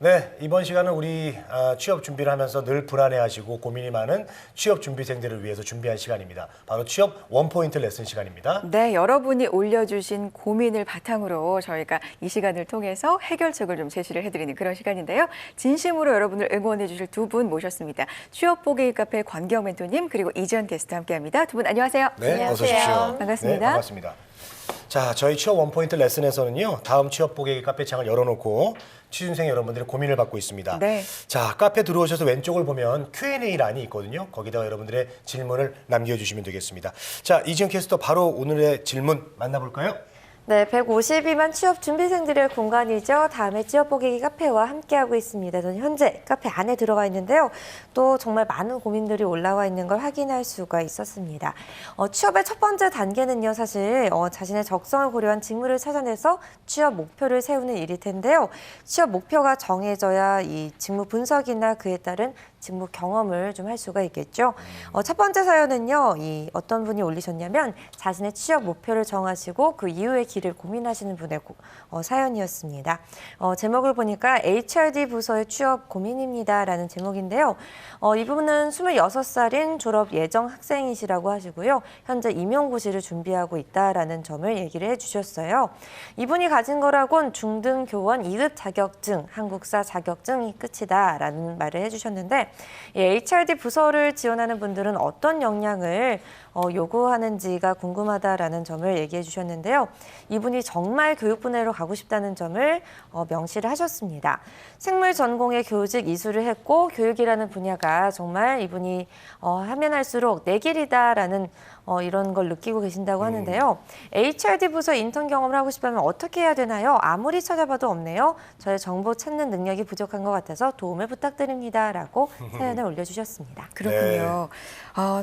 네, 이번 시간은 우리 취업 준비를 하면서 늘 불안해하시고 고민이 많은 취업 준비생들을 위해서 준비한 시간입니다. 바로 취업 원포인트 레슨 시간입니다. 네, 여러분이 올려주신 고민을 바탕으로 저희가 이 시간을 통해서 해결책을 좀 제시를 해드리는 그런 시간인데요. 진심으로 여러분을 응원해 주실 두 분 모셨습니다. 취업 보기 카페 권경 멘토님 그리고 이지연 게스트 함께합니다. 두 분 안녕하세요. 네, 안녕하세요. 어서 오십시오. 반갑습니다. 네, 반갑습니다. 자, 저희 취업 원포인트 레슨에서는요. 다음 취업 보기 카페 창을 열어놓고 취준생 여러분들의 고민을 받고 있습니다. 네. 자, 카페 들어오셔서 왼쪽을 보면 Q&A 란이 있거든요. 거기다가 여러분들의 질문을 남겨주시면 되겠습니다. 자, 이지연 캐스터 바로 오늘의 질문 만나볼까요? 네, 152만 취업 준비생들의 공간이죠. 다음에 취업 보기 카페와 함께하고 있습니다. 저는 현재 카페 안에 들어가 있는데요. 또 정말 많은 고민들이 올라와 있는 걸 확인할 수가 있었습니다. 취업의 첫 번째 단계는요, 사실 자신의 적성을 고려한 직무를 찾아내서 취업 목표를 세우는 일일 텐데요. 취업 목표가 정해져야 이 직무 분석이나 그에 따른 직무 경험을 좀 할 수가 있겠죠. 첫 번째 사연은요, 어떤 분이 올리셨냐면 자신의 취업 목표를 정하시고 그 이후의 길을 고민하시는 분의 사연이었습니다. 제목을 보니까 HRD 부서의 취업 고민입니다라는 제목인데요. 이분은 26살인 졸업 예정 학생이시라고 하시고요. 현재 임용고시를 준비하고 있다라는 점을 얘기를 해주셨어요. 이분이 가진 거라곤 중등교원 2급 자격증, 한국사 자격증이 끝이다라는 말을 해주셨는데 이 HRD 부서를 지원하는 분들은 어떤 역량을 요구하는지가 궁금하다라는 점을 얘기해 주셨는데요. 이분이 정말 교육 분야로 가고 싶다는 점을 명시를 하셨습니다. 생물 전공의 교직 이수를 했고 교육이라는 분야가 정말 이분이 하면 할수록 내 길이다라는 이런 걸 느끼고 계신다고 하는데요. HRD 부서 인턴 경험을 하고 싶다면 어떻게 해야 되나요? 아무리 찾아봐도 없네요. 저의 정보 찾는 능력이 부족한 것 같아서 도움을 부탁드립니다라고 사연을 올려주셨습니다. 그렇군요.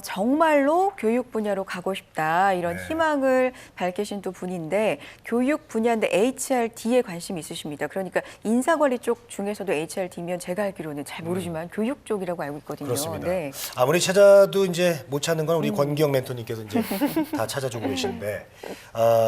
정말로 교육 분야로 가고 싶다 이런 희망을 밝히신 또 분인데 교육 분야인데 HRD에 관심이 있으십니다. 그러니까 인사관리 쪽 중에서도 HRD면 제가 알기로는 잘 모르지만 교육 쪽이라고 알고 있거든요. 그렇습니다. 네. 아무리 찾아도 이제 못 찾는 건 우리 권기영 멘토님께서 이제 다 찾아주고 계신데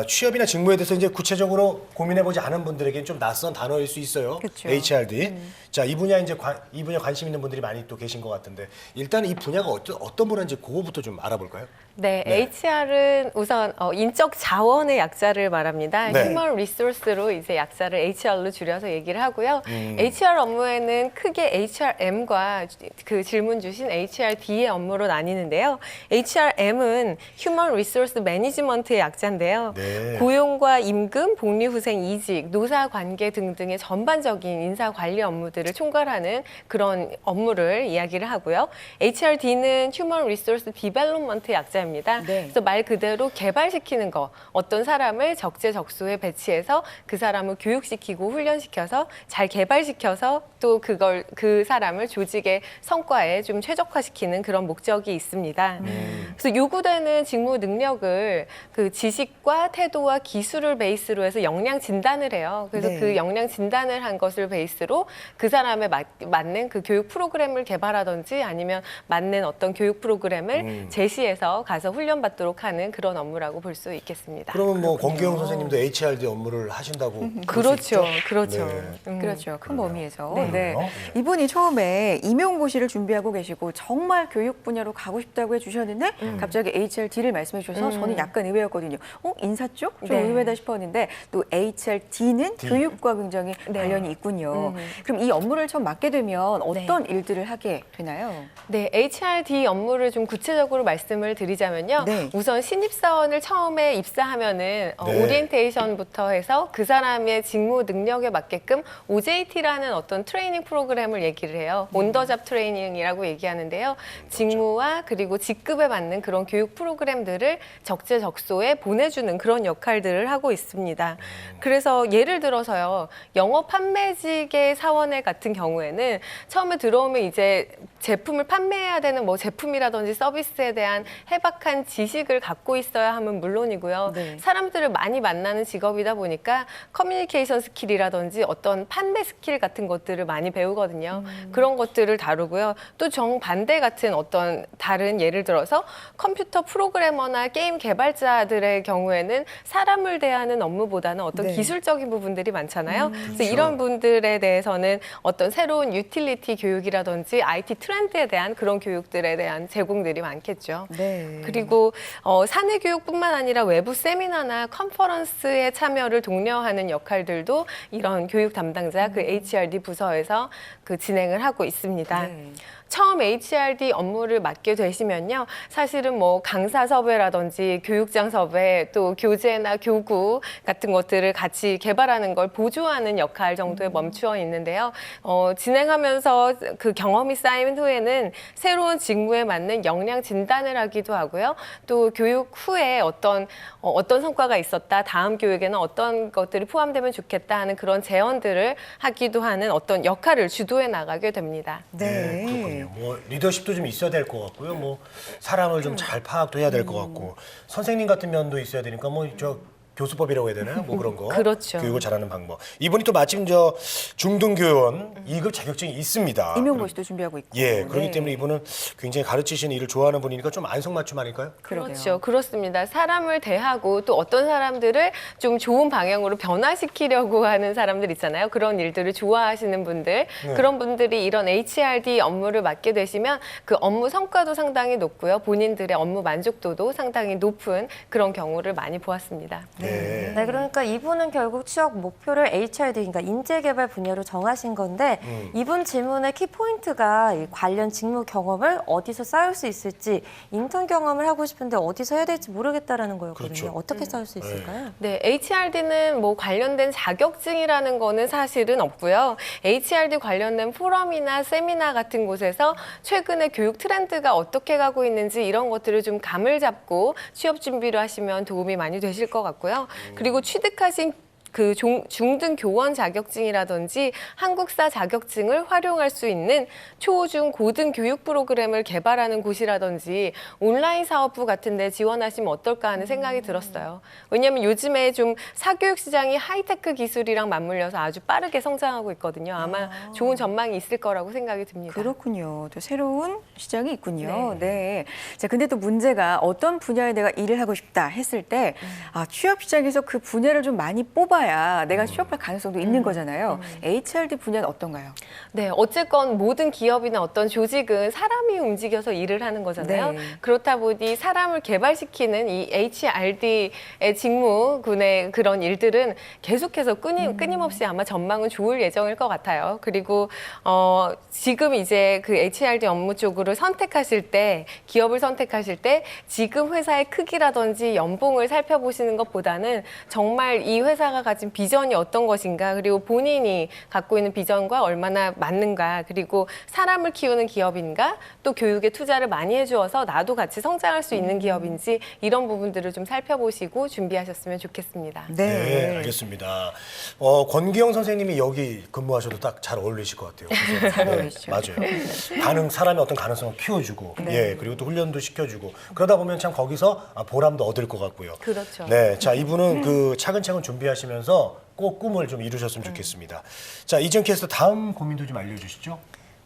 취업이나 직무에 대해서 이제 구체적으로 고민해보지 않은 분들에게는 좀 낯선 단어일 수 있어요. 그쵸. HRD. 자, 이 분야 이제 이 분야 관심 있는 분들이 많이 또 계신 것 같은데 일단 이 분야가 어떤 분야인지 그거부터 좀 알아볼까요? 네, HR은 우선 인적 자원의 약자를 말합니다. 네. Human Resource로 이제 약자를 HR로 줄여서 얘기를 하고요. HR 업무에는 크게 HRM과 그 질문 주신 HRD의 업무로 나뉘는데요. HRM은 Human Resource Management의 약자인데요. 네. 고용과 임금, 복리후생, 이직, 노사관계 등등의 전반적인 인사관리 업무들을 총괄하는 그런 업무를 이야기를 하고요. HRD는 Human Resource Development 약자입니다. 네. 그래서 말 그대로 개발시키는 거, 어떤 사람을 적재적소에 배치해서 그 사람을 교육시키고 훈련시켜서 잘 개발시켜서 또 그 사람을 조직의 성과에 좀 최적화시키는 그런 목적이 있습니다. 그래서 요구되는 직무 능력을 그 지식과 태도와 기술을 베이스로 해서 역량 진단을 해요. 그래서 네. 그 역량 진단을 한 것을 베이스로 그 사람에 맞는 그 교육 프로그램을 개발하든지 아니면 맞는 어떤 교육 프로그램을 제시해서 가서 훈련받도록 하는 그런 업무라고 볼 수 있겠습니다. 그러면 뭐 권기영 선생님도 HRD 업무를 하신다고 볼수 그렇죠, 있죠? 그렇죠. 네. 그렇죠. 큰 범위에서. 네. 네. 그래요? 이분이 처음에 임용고시를 준비하고 계시고 정말 교육 분야로 가고 싶다고 해주셨는데 갑자기 HRD를 말씀해 주셔서 저는 약간 의외였거든요. 인사 쪽? 좀 네. 의외다 싶었는데 또 HRD는 교육과 굉장히 관련이 있군요. 그럼 이 업무를 처음 맡게 되면 어떤 일들을 하게 되나요? 네, HRD 업무를 좀 구체적으로 말씀을 드리자면요. 네. 우선 신입사원을 처음에 입사하면은 네. 오리엔테이션부터 해서 그 사람의 직무 능력에 맞게끔 OJT라는 어떤 트레이닝 프로그램을 얘기를 해요. 온더잡 트레이닝이라고 얘기하는데요. 직무와 그리고 직급에 맞는 그런 교육 프로그램들을 적재적소에 보내주는 그런 역할들을 하고 있습니다. 그래서 예를 들어서요. 영업 판매직의 사원의 같은 경우에는 처음에 들어오면 이제 제품을 판매해야 되는 뭐 제품이라든지 서비스에 대한 해박한 지식을 갖고 있어야 하면 물론이고요. 네. 사람들을 많이 만나는 직업이다 보니까 커뮤니케이션 스킬이라든지 어떤 판매 스킬 같은 것들을 많이 배우거든요. 그런 것들을 다루고요. 또 정반대 같은 어떤 다른 예를 들어서 컴퓨터 프로그래머나 게임 개발자들의 경우에는 사람을 대하는 업무보다는 어떤 네. 기술적인 부분들이 많잖아요. 그래서 이런 분들에 대해서는 어떤 새로운 유틸리티 교육이라든지 IT 트렌드에 대한 그런 교육들에 대한 제공들이 많겠죠. 네. 그리고 사내 교육뿐만 아니라 외부 세미나나 컨퍼런스에 참여를 독려하는 역할들도 이런 교육 담당자 그 HRD 부서에서 그 진행을 하고 있습니다. 네. 처음 HRD 업무를 맡게 되시면요. 사실은 뭐 강사 섭외라든지 교육장 섭외 또 교재나 교구 같은 것들을 같이 개발하는 걸 보조하는 역할 정도에 멈추어 있는데요. 진행하면서 그 경험이 쌓인 후에는 새로운 직무에 맞는 역량 진단을 하기도 하고요. 또 교육 후에 어떤 성과가 있었다. 다음 교육에는 어떤 것들이 포함되면 좋겠다 하는 그런 제언들을 하기도 하는 어떤 역할을 주도해 나가게 됩니다. 네. 그렇군요. 뭐 리더십도 좀 있어야 될 것 같고요. 뭐 사람을 좀 잘 파악도 해야 될 것 같고 선생님 같은 면도 있어야 되니까 뭐 저 교수법이라고 해야 되나요? 뭐 그런 거. 그렇죠. 교육을 잘하는 방법. 이분이 또 마침 저 중등교원 2급 자격증이 있습니다. 임용고시도 준비하고 있고. 예, 그렇기 네. 때문에 이분은 굉장히 가르치시는 일을 좋아하는 분이니까 좀 안성맞춤 아닐까요? 그러게요. 그렇죠. 그렇습니다. 사람을 대하고 또 어떤 사람들을 좀 좋은 방향으로 변화시키려고 하는 사람들 있잖아요. 그런 일들을 좋아하시는 분들, 그런 분들이 이런 HRD 업무를 맡게 되시면 그 업무 성과도 상당히 높고요. 본인들의 업무 만족도도 상당히 높은 그런 경우를 많이 보았습니다. 네. 네, 그러니까 이분은 결국 취업 목표를 HRD, 그러니까 인재개발 분야로 정하신 건데 이분 질문의 키포인트가 이 관련 직무 경험을 어디서 쌓을 수 있을지 인턴 경험을 하고 싶은데 어디서 해야 될지 모르겠다라는 거였거든요. 그렇죠. 어떻게 쌓을 수 있을까요? 네, HRD는 뭐 관련된 자격증이라는 거는 사실은 없고요. HRD 관련된 포럼이나 세미나 같은 곳에서 최근에 교육 트렌드가 어떻게 가고 있는지 이런 것들을 좀 감을 잡고 취업 준비를 하시면 도움이 많이 되실 것 같고요. 그리고 취득하신 그 중등 교원 자격증이라든지 한국사 자격증을 활용할 수 있는 초, 중, 고등 교육 프로그램을 개발하는 곳이라든지 온라인 사업부 같은 데 지원하시면 어떨까 하는 생각이 들었어요. 왜냐하면 요즘에 좀 사교육 시장이 하이테크 기술이랑 맞물려서 아주 빠르게 성장하고 있거든요. 아마 좋은 전망이 있을 거라고 생각이 듭니다. 그렇군요. 또 새로운 시장이 있군요. 네. 자, 근데 또 문제가 어떤 분야에 내가 일을 하고 싶다 했을 때 취업 시장에서 그 분야를 좀 많이 뽑아야 내가 취업할 가능성도 있는 거잖아요. HRD 분야는 어떤가요? 네, 어쨌건 모든 기업이나 어떤 조직은 사람이 움직여서 일을 하는 거잖아요. 네. 그렇다 보니 사람을 개발시키는 이 HRD의 직무군의 그런 일들은 계속해서 끊임없이 아마 전망은 좋을 예정일 것 같아요. 그리고 지금 이제 그 HRD 업무 쪽으로 선택하실 때, 기업을 선택하실 때 지금 회사의 크기라든지 연봉을 살펴보시는 것보다는 정말 이 회사가 가진 비전이 어떤 것인가, 그리고 본인이 갖고 있는 비전과 얼마나 맞는가, 그리고 사람을 키우는 기업인가, 또 교육에 투자를 많이 해주어서 나도 같이 성장할 수 있는 기업인지 이런 부분들을 좀 살펴보시고 준비하셨으면 좋겠습니다. 네, 알겠습니다. 권기영 선생님이 여기 근무하셔도 딱 잘 어울리실 것 같아요. 그래서, 잘 어울리시죠. 맞아요. 사람의 어떤 가능성을 키워주고, 예, 그리고 또 훈련도 시켜주고, 그러다 보면 참 거기서 보람도 얻을 것 같고요. 그렇죠. 네, 자 이분은 그 차근차근 준비하시면서 꼭 꿈을 좀 이루셨으면 좋겠습니다. 자, 이정 캐스터 다음 고민도 좀 알려주시죠.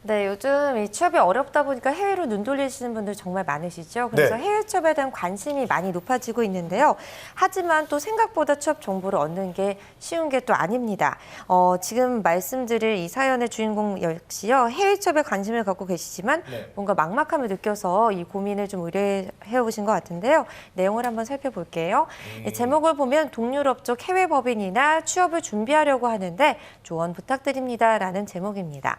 네, 요즘 이 취업이 어렵다 보니까 해외로 눈 돌리시는 분들 정말 많으시죠. 그래서 네. 해외 취업에 대한 관심이 많이 높아지고 있는데요. 하지만 또 생각보다 취업 정보를 얻는 게 쉬운 게 또 아닙니다. 지금 말씀드릴 이 사연의 주인공 역시요. 해외 취업에 관심을 갖고 계시지만 네. 뭔가 막막함을 느껴서 이 고민을 좀 의뢰해 오신 것 같은데요. 내용을 한번 살펴볼게요. 이 제목을 보면 동유럽 쪽 해외 법인이나 취업을 준비하려고 하는데 조언 부탁드립니다라는 제목입니다.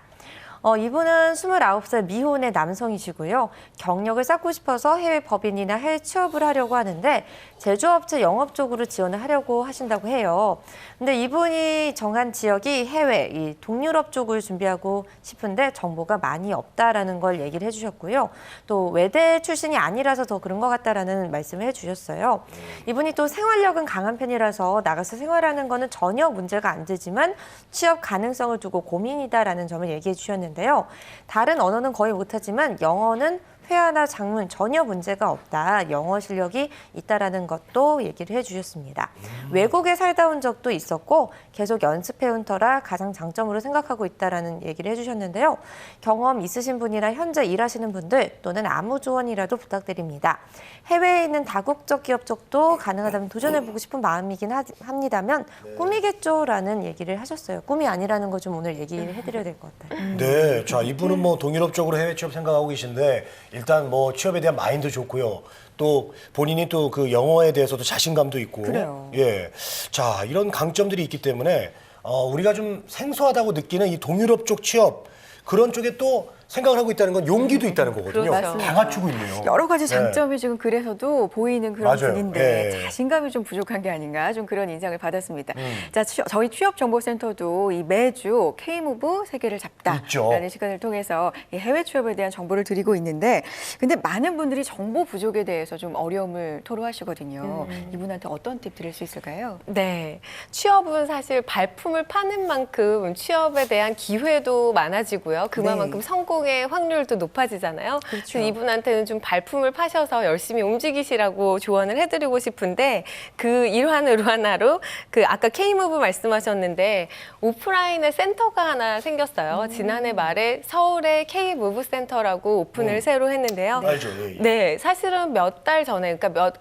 이분은 29살 미혼의 남성이시고요. 경력을 쌓고 싶어서 해외 법인이나 해외 취업을 하려고 하는데 제조업체 영업 쪽으로 지원을 하려고 하신다고 해요. 근데 이분이 정한 지역이 해외, 이 동유럽 쪽을 준비하고 싶은데 정보가 많이 없다라는 걸 얘기를 해주셨고요. 또 외대 출신이 아니라서 더 그런 것 같다라는 말씀을 해주셨어요. 이분이 또 생활력은 강한 편이라서 나가서 생활하는 거는 전혀 문제가 안 되지만 취업 가능성을 두고 고민이다라는 점을 얘기해 주셨는데 주셨는데요. 다른 언어는 거의 못하지만 영어는 회화나 작문 전혀 문제가 없다. 영어 실력이 있다라는 것도 얘기를 해주셨습니다. 외국에 살다 온 적도 있었고 계속 연습해온 터라 가장 장점으로 생각하고 있다라는 얘기를 해주셨는데요. 경험 있으신 분이나 현재 일하시는 분들 또는 아무 조언이라도 부탁드립니다. 해외에 있는 다국적 기업 쪽도 가능하다면 도전해보고 싶은 마음이긴 합니다면 꿈이겠죠라는 얘기를 하셨어요. 꿈이 아니라는 거 좀 오늘 얘기를 해드려야 될 것 같아요. 네, 자 이분은 뭐 동유럽 쪽으로 해외 취업 생각하고 계신데 일단 뭐 취업에 대한 마인드 좋고요. 또 본인이 또 그 영어에 대해서도 자신감도 있고, 그래요. 예, 자 이런 강점들이 있기 때문에 우리가 좀 생소하다고 느끼는 이 동유럽 쪽 취업 그런 쪽에 또 생각을 하고 있다는 건 용기도 있다는 거거든요. 그렇죠. 다 갖추고 있네요. 여러 가지 네. 장점이 지금 그래서도 보이는 그런 맞아요. 분인데 예. 자신감이 좀 부족한 게 아닌가 좀 그런 인상을 받았습니다. 자, 저희 취업정보센터도 이 매주 K무브 세계를 잡다라는 있죠. 시간을 통해서 이 해외 취업에 대한 정보를 드리고 있는데 근데 많은 분들이 정보 부족에 대해서 좀 어려움을 토로하시거든요. 이분한테 어떤 팁 드릴 수 있을까요? 네. 취업은 사실 발품을 파는 만큼 취업에 대한 기회도 많아지고요. 그만큼 네. 성공의 확률도 높아지잖아요. 그렇죠. 그래서 이분한테는 좀 발품을 파셔서 열심히 움직이시라고 조언을 해드리고 싶은데 그 일환으로 하나로 그 아까 K무브 말씀하셨는데 오프라인에 센터가 하나 생겼어요. 지난해 말에 서울에 K무브 센터라고 오픈을 새로 했는데요. 알죠. 예, 예. 네, 사실은 몇 달 전에, 그러니까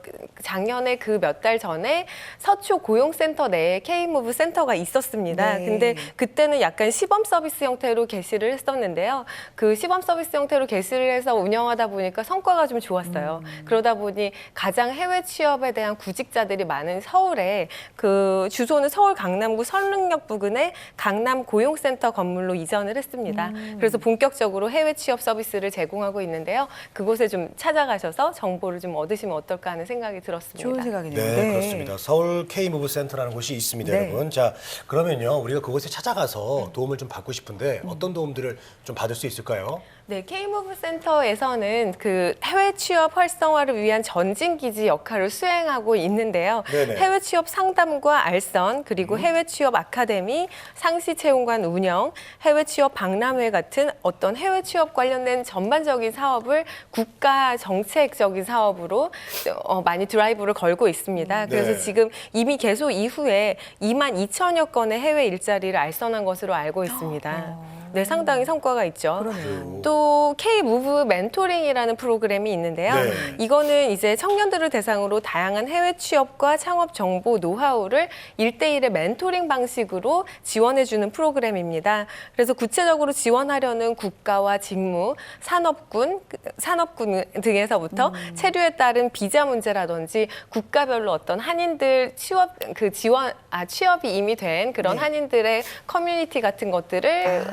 작년에 그 몇 달 전에 서초 고용센터 내에 K무브 센터가 있었습니다. 네. 근데 그때는 약간 시범 서비스 형태로 개시를 했었는데요. 그 시범 서비스 형태로 개시를 해서 운영하다 보니까 성과가 좀 좋았어요. 그러다 보니 가장 해외 취업에 대한 구직자들이 많은 서울에 그 주소는 서울 강남구 선릉역 부근에 강남 고용센터 건물로 이전을 했습니다. 그래서 본격적으로 해외 취업 서비스를 제공하고 있는데요. 그곳에 좀 찾아가셔서 정보를 좀 얻으시면 어떨까 하는 생각이 들었습니다. 좋은 생각이네요. 네, 그렇습니다. 서울 K무브 센터라는 곳이 있습니다, 네. 여러분. 자, 그러면요, 우리가 그곳에 찾아가서 도움을 좀 받고 싶은데 어떤 도움들을 좀 받을 수 있을까요? 네, K무브 센터에서는 그 해외 취업 활성화를 위한 전진 기지 역할을 수행하고 있는데요. 네네. 해외 취업 상담과 알선, 그리고 해외 취업 아카데미, 상시 채용관 운영, 해외 취업 박람회 같은 어떤 해외 취업 관련된 전반적인 사업을 국가 정책적인 사업으로 많이 드라이브를 걸고 있습니다. 그래서 네. 지금 이미 개소 이후에 2만 2천여 건의 해외 일자리를 알선한 것으로 알고 있습니다. 네, 상당히 성과가 있죠. 그러네요. 또 K무브 멘토링이라는 프로그램이 있는데요. 네. 이거는 이제 청년들을 대상으로 다양한 해외 취업과 창업 정보 노하우를 1대1의 멘토링 방식으로 지원해주는 프로그램입니다. 그래서 구체적으로 지원하려는 국가와 직무, 산업군 등에서부터 체류에 따른 비자 문제라든지 국가별로 어떤 한인들 취업이 이미 된 그런 네. 한인들의 커뮤니티 같은 것들을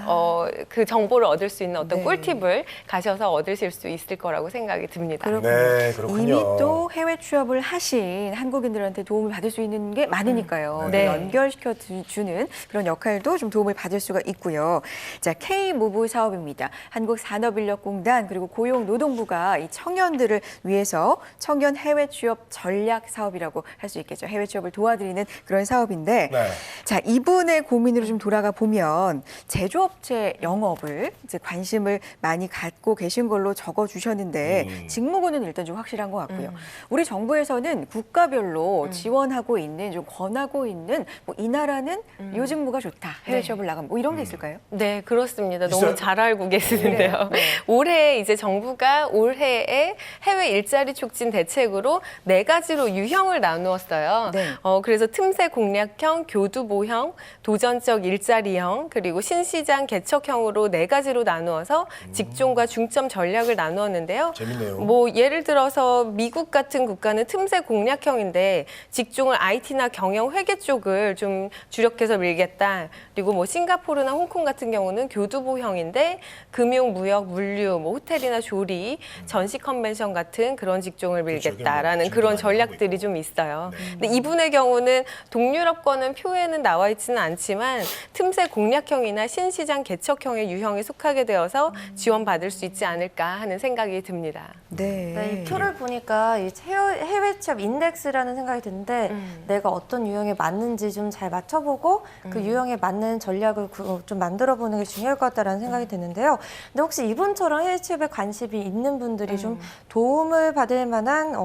그 정보를 얻을 수 있는 어떤 네. 꿀팁을 가셔서 얻으실 수 있을 거라고 생각이 듭니다. 그렇군요. 네, 그렇군요. 이미 또 해외 취업을 하신 한국인들한테 도움을 받을 수 있는 게 많으니까요. 네. 연결시켜 주는 그런 역할도 좀 도움을 받을 수가 있고요. 자, K무브 사업입니다. 한국산업인력공단 그리고 고용노동부가 이 청년들을 위해서 청년 해외 취업 전략 사업이라고 할 수 있겠죠. 해외 취업을 도와드리는 그런 사업인데 네. 자, 이분의 고민으로 좀 돌아가 보면 제조업체 영업을 이제 관심을 많이 갖고 계신 걸로 적어 주셨는데 직무군은 일단 좀 확실한 것 같고요. 우리 정부에서는 국가별로 지원하고 있는 좀 권하고 있는 뭐 이 나라는 요 직무가 좋다. 해외 네. 취업을 나가면 뭐 이런 게 있을까요? 네, 그렇습니다. 있어요? 너무 잘 알고 계시는데요. 그래요? 네. 올해 이제 정부가 올해의 해외 일자리 촉진 대책으로 4가지로 유형을 나누었어요. 네. 그래서 틈새 공략형, 교두보형, 도전적 일자리형, 그리고 신시장 개척형으로 4가지로 나누어서 직종과 중점 전략을 나누었는데요. 재밌네요. 뭐 예를 들어서 미국 같은 국가는 틈새 공략형인데 직종을 IT나 경영 회계 쪽을 좀 주력해서 밀겠다. 그리고 뭐 싱가포르나 홍콩 같은 경우는 교두보형인데 금융, 무역, 물류, 뭐 호텔이나 조리, 전시 컨벤션 같은 그런 직종을 그렇죠. 밀겠다라는 지금도 그런 많이 하고 전략들이 있고. 좀 있어요. 네. 근데 이분의 경우는 동유럽권은 표에는 나와 있지는 않지만 틈새 공략형이나 신시장 개척형의 유형에 속하게 되어서 지원받을 수 있지 않을까 하는 생각이 듭니다. 네, 이 표를 보니까 이 해외 취업 인덱스라는 생각이 드는데 내가 어떤 유형에 맞는지 좀 잘 맞춰보고 그 유형에 맞는 전략을 좀 만들어보는 게 중요할 것 같다라는 생각이 드는데요. 근데 혹시 이분처럼 해외 취업에 관심이 있는 분들이 좀 도움을 받을 만한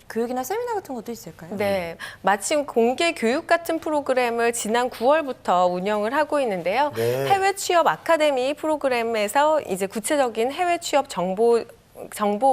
교육이나 세미나 같은 것도 있을까요? 네, 마침 공개 교육 같은 프로그램을 지난 9월부터 운영을 하고 있는데요. 네. 해외 취업 아카데미 프로그램에서 이제 구체적인 해외 취업 정보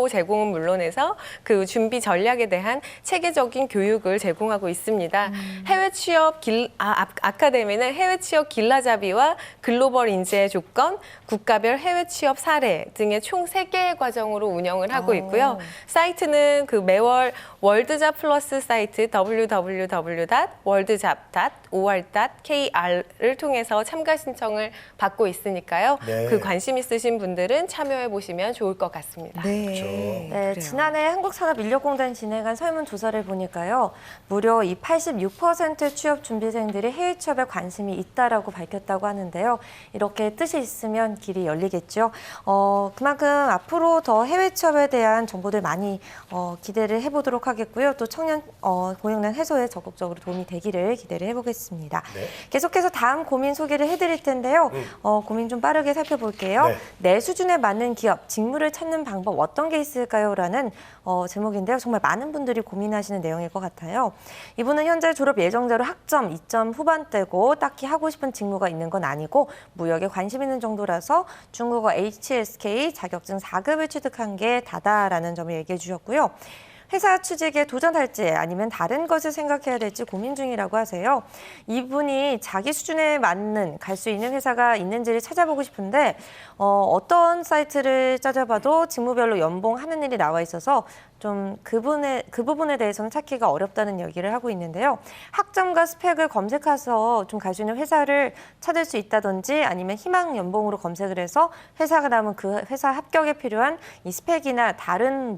제공은 물론해서 그 준비 전략에 대한 체계적인 교육을 제공하고 있습니다. 해외 취업 아카데미는 해외 취업 길라잡이와 글로벌 인재 조건, 국가별 해외 취업 사례 등의 총 3개의 과정으로 운영을 하고 있고요. 사이트는 그 매월 월드잡 플러스 사이트 www.worldjob.or.kr을 통해서 참가 신청을 받고 있으니까요. 네. 그 관심 있으신 분들은 참여해 보시면 좋을 것 같습니다. 네. 그렇죠. 네, 그래요. 지난해 한국산업인력공단이 진행한 설문조사를 보니까요. 무려 이 86% 취업 준비생들이 해외 취업에 관심이 있다라고 밝혔다고 하는데요. 이렇게 뜻이 있으면 길이 열리겠죠. 그만큼 앞으로 더 해외 취업에 대한 정보들 많이 기대를 해보도록 하겠고요. 또 청년 고용난 해소에 적극적으로 도움이 되기를 기대를 해보겠습니다. 네. 계속해서 다음 고민 소개를 해드릴 텐데요. 고민 좀 빠르게 살펴볼게요. 네. 내 수준에 맞는 기업, 직무를 찾는 방법 어떤 게 있을까요? 라는 제목인데요. 정말 많은 분들이 고민하시는 내용일 것 같아요. 이분은 현재 졸업 예정자로 학점 2점 후반대고 딱히 하고 싶은 직무가 있는 건 아니고 무역에 관심 있는 정도라서 중국어 HSK 자격증 4급을 취득한 게 다다라는 점을 얘기해 주셨고요. 회사 취직에 도전할지 아니면 다른 것을 생각해야 될지 고민 중이라고 하세요. 이분이 자기 수준에 맞는 갈 수 있는 회사가 있는지를 찾아보고 싶은데 어떤 사이트를 찾아봐도 직무별로 연봉하는 일이 나와 있어서 좀 그 부분에 대해서는 찾기가 어렵다는 얘기를 하고 있는데요. 학점과 스펙을 검색해서 좀 갈 수 있는 회사를 찾을 수 있다든지 아니면 희망 연봉으로 검색을 해서 회사가 나오면 그 회사 합격에 필요한 이 스펙이나 다른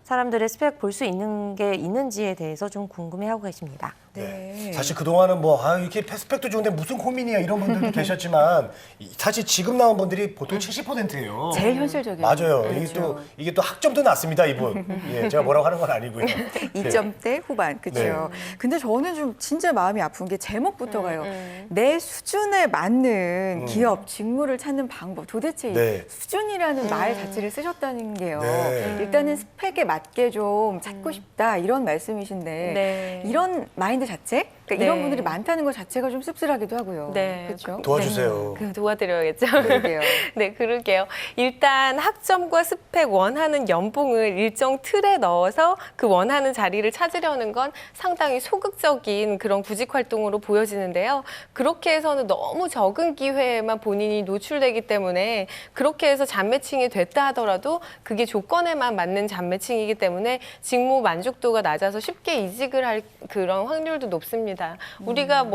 사람들의 스펙 볼 수 있는 게 있는지에 대해서 좀 궁금해하고 계십니다. 네. 사실 그동안은 이렇게 스펙도 좋은데 무슨 고민이야 이런 분들도 계셨지만 사실 지금 나온 분들이 보통 70%예요. 제일 현실적이에요. 맞아요. 그렇죠. 이게 또 학점도 낮습니다, 이분. 예, 제가 뭐라고 하는 건 아니고요. 2점대 후반, 그렇죠. 네. 근데 저는 좀 진짜 마음이 아픈 게 제목부터가요. 내 수준에 맞는 기업, 직무를 찾는 방법. 도대체 이 네. 수준이라는 말 자체를 쓰셨다는 게요. 네. 일단은 스펙에 맞게 좀 찾고 싶다 이런 말씀이신데 네. 이런 마인드 자체? 그러니까 이런 네. 분들이 많다는 것 자체가 좀 씁쓸하기도 하고요. 네. 그렇죠. 도와주세요. 도와드려야겠죠. 그러게요. 네, 그러게요. 일단 학점과 스펙 원하는 연봉을 일정 틀에 넣어서 그 원하는 자리를 찾으려는 건 상당히 소극적인 그런 구직 활동으로 보여지는데요. 그렇게 해서는 너무 적은 기회에만 본인이 노출되기 때문에 그렇게 해서 잡매칭이 됐다 하더라도 그게 조건에만 맞는 잡매칭이기 때문에 직무 만족도가 낮아서 쉽게 이직을 할 그런 확률도 높습니다. 우리가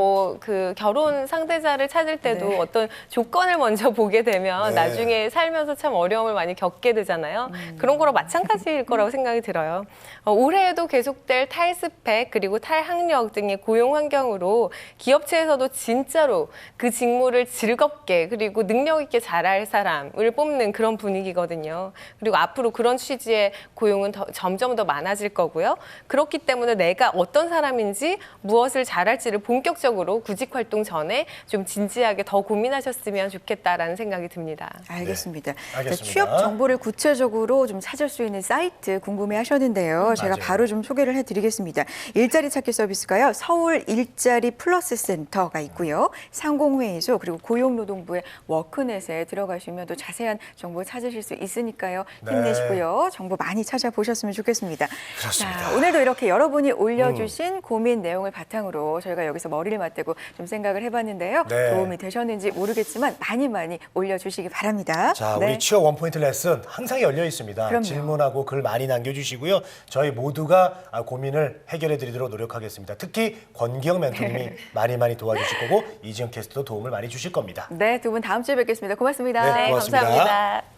그 결혼 상대자를 찾을 때도 네. 어떤 조건을 먼저 보게 되면 네. 나중에 살면서 참 어려움을 많이 겪게 되잖아요. 그런 거랑 마찬가지일 거라고 생각이 들어요. 올해에도 계속될 탈스펙 그리고 탈학력 등의 고용 환경으로 기업체에서도 진짜로 그 직무를 즐겁게 그리고 능력 있게 잘할 사람을 뽑는 그런 분위기거든요. 그리고 앞으로 그런 취지의 고용은 점점 더 많아질 거고요. 그렇기 때문에 내가 어떤 사람인지 무엇을 잘할지를 본격적으로 구직 활동 전에 좀 진지하게 더 고민하셨으면 좋겠다라는 생각이 듭니다. 알겠습니다. 네, 알겠습니다. 취업 정보를 구체적으로 좀 찾을 수 있는 사이트 궁금해하셨는데요. 제가 맞아요. 바로 좀 소개를 해드리겠습니다. 일자리 찾기 서비스가요. 서울 일자리 플러스 센터가 있고요. 상공회의소 그리고 고용노동부의 워크넷에 들어가시면 또 자세한 정보 찾으실 수 있으니까요. 네. 힘내시고요. 정보 많이 찾아보셨으면 좋겠습니다. 그렇습니다. 자, 오늘도 이렇게 여러분이 올려주신 고민 내용을 바탕으로 저희가 여기서 머리를 맞대고 좀 생각을 해봤는데요. 네. 도움이 되셨는지 모르겠지만 많이 올려주시기 바랍니다. 자, 네. 우리 취업 원포인트 레슨 항상 열려 있습니다. 그럼요. 질문하고 글 많이 남겨주시고요. 저희 모두가 고민을 해결해 드리도록 노력하겠습니다. 특히 권기영 멘토님이 많이 도와주실 거고 이지영 캐스터도 도움을 많이 주실 겁니다. 네, 두 분 다음 주에 뵙겠습니다. 고맙습니다. 네, 고맙습니다. 감사합니다.